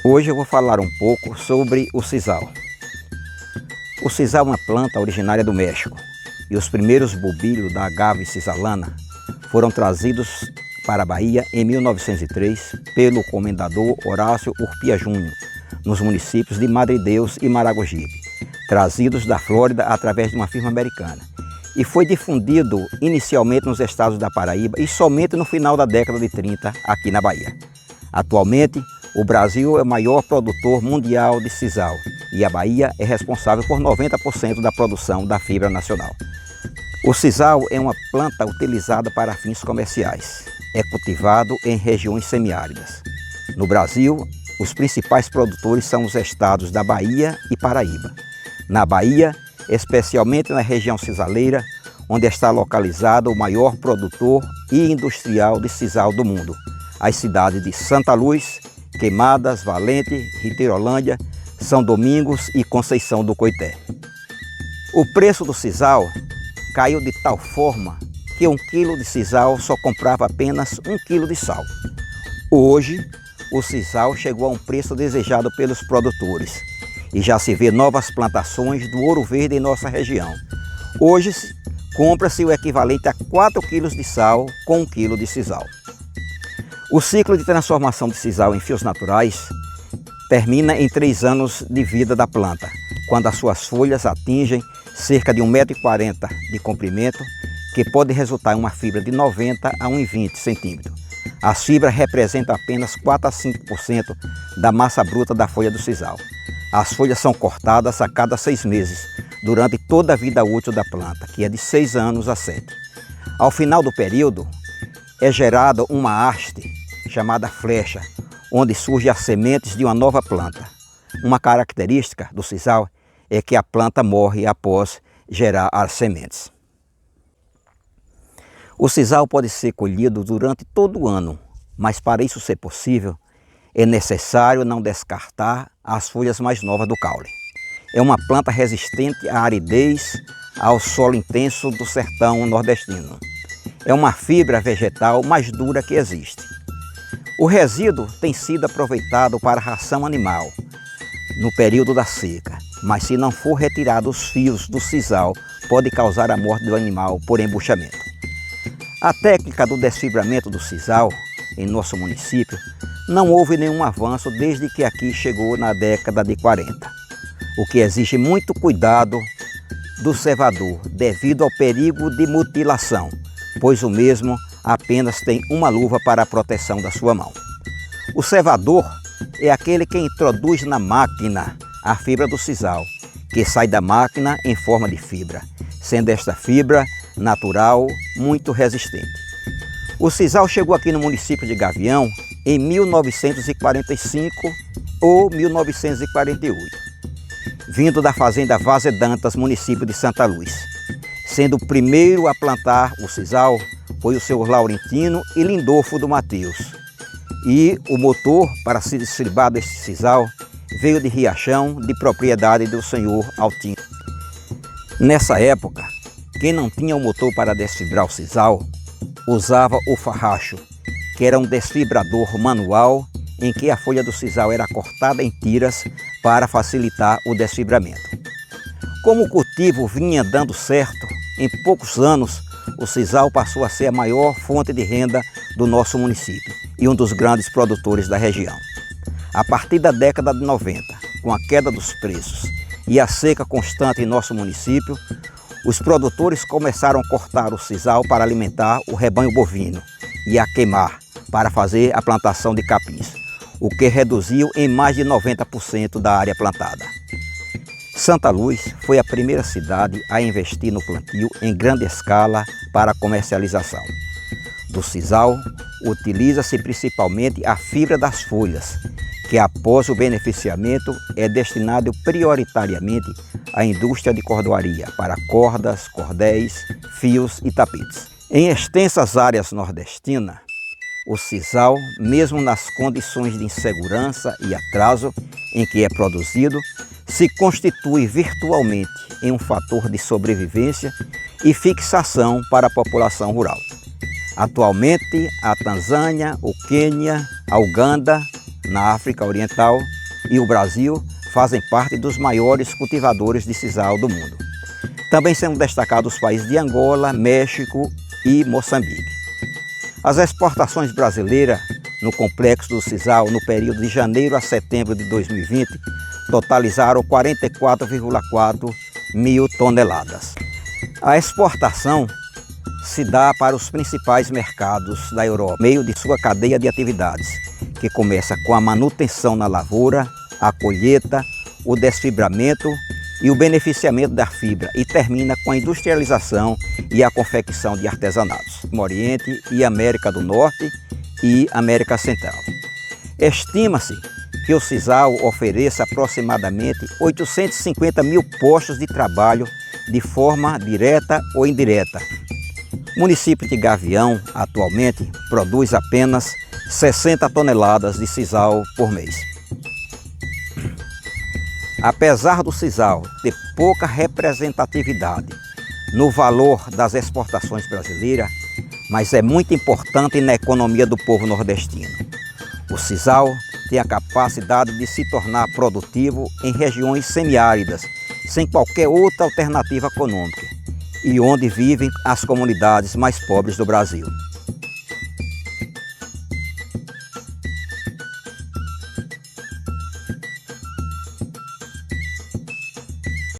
Hoje eu vou falar um pouco sobre o sisal. O sisal é uma planta originária do México e os primeiros bulbilhos da agave sisalana foram trazidos para a Bahia em 1903 pelo comendador Horácio Urpia Júnior, nos municípios de Madre Deus e Maragogipe, trazidos da Flórida através de uma firma americana. E foi difundido inicialmente nos estados da Paraíba e somente no final da década de 30 aqui na Bahia. Atualmente, o Brasil é o maior produtor mundial de sisal e a Bahia é responsável por 90% da produção da fibra nacional. O sisal é uma planta utilizada para fins comerciais. É cultivado em regiões semiáridas. No Brasil, os principais produtores são os estados da Bahia e Paraíba. Na Bahia, especialmente na região sisaleira, onde está localizado o maior produtor e industrial de sisal do mundo, as cidades de Santa Luz, Queimadas, Valente, Riterolândia, São Domingos e Conceição do Coité. O preço do sisal caiu de tal forma que 1 quilo de sisal só comprava apenas 1 quilo de sal. Hoje, o sisal chegou a um preço desejado pelos produtores e já se vê novas plantações do ouro verde em nossa região. Hoje, compra-se o equivalente a 4 quilos de sal com 1 quilo de sisal. O ciclo de transformação de sisal em fios naturais termina em 3 anos de vida da planta, quando as suas folhas atingem cerca de 1,40 m de comprimento, que pode resultar em uma fibra de 90 a 1,20 centímetros. As fibras representam apenas 4 a 5% da massa bruta da folha do sisal. As folhas são cortadas a cada 6 meses, durante toda a vida útil da planta, que é de 6 anos a 7. Ao final do período, é gerada uma haste chamada flecha, onde surgem as sementes de uma nova planta. Uma característica do sisal é que a planta morre após gerar as sementes. O sisal pode ser colhido durante todo o ano, mas para isso ser possível, é necessário não descartar as folhas mais novas do caule. É uma planta resistente à aridez, ao solo intenso do sertão nordestino. É uma fibra vegetal mais dura que existe. O resíduo tem sido aproveitado para ração animal no período da seca, mas se não for retirado os fios do sisal, pode causar a morte do animal por embuchamento. A técnica do desfibramento do sisal em nosso município não houve nenhum avanço desde que aqui chegou na década de 40, o que exige muito cuidado do cevador devido ao perigo de mutilação, pois o mesmo apenas tem uma luva para a proteção da sua mão. O cevador é aquele que introduz na máquina a fibra do sisal, que sai da máquina em forma de fibra, sendo esta fibra natural muito resistente. O sisal chegou aqui no município de Gavião em 1945 ou 1948, vindo da fazenda Vazia Dantas, município de Santa Luz. Sendo o primeiro a plantar o sisal foi o senhor Laurentino e Lindolfo do Mateus. E o motor para se desfibar deste sisal veio de Riachão, de propriedade do senhor Altino. Nessa época, quem não tinha o motor para desfibrar o sisal, usava o farracho, que era um desfibrador manual em que a folha do sisal era cortada em tiras para facilitar o desfibramento. Como o cultivo vinha dando certo, em poucos anos o sisal passou a ser a maior fonte de renda do nosso município e um dos grandes produtores da região. A partir da década de 90, com a queda dos preços e a seca constante em nosso município, os produtores começaram a cortar o sisal para alimentar o rebanho bovino e a queimar para fazer a plantação de capins, o que reduziu em mais de 90% da área plantada. Santa Luz foi a primeira cidade a investir no plantio em grande escala para a comercialização. Do sisal, utiliza-se principalmente a fibra das folhas, que após o beneficiamento é destinado prioritariamente à indústria de cordoaria para cordas, cordéis, fios e tapetes. Em extensas áreas nordestinas, o sisal, mesmo nas condições de insegurança e atraso em que é produzido, se constitui virtualmente em um fator de sobrevivência e fixação para a população rural. Atualmente, a Tanzânia, o Quênia, a Uganda, na África Oriental e o Brasil fazem parte dos maiores cultivadores de sisal do mundo. Também sendo destacados os países de Angola, México e Moçambique. As exportações brasileiras no complexo do sisal no período de janeiro a setembro de 2020 totalizaram 44,4 mil toneladas. A exportação se dá para os principais mercados da Europa, meio de sua cadeia de atividades, que começa com a manutenção na lavoura, a colheita, o desfibramento e o beneficiamento da fibra e termina com a industrialização e a confecção de artesanatos no Oriente e América do Norte e América Central. Estima-se que o sisal ofereça aproximadamente 850 mil postos de trabalho de forma direta ou indireta. O município de Gavião, atualmente, produz apenas 60 toneladas de sisal por mês. Apesar do sisal ter pouca representatividade no valor das exportações brasileiras, mas é muito importante na economia do povo nordestino. O sisal tem a capacidade de se tornar produtivo em regiões semiáridas, sem qualquer outra alternativa econômica, e onde vivem as comunidades mais pobres do Brasil.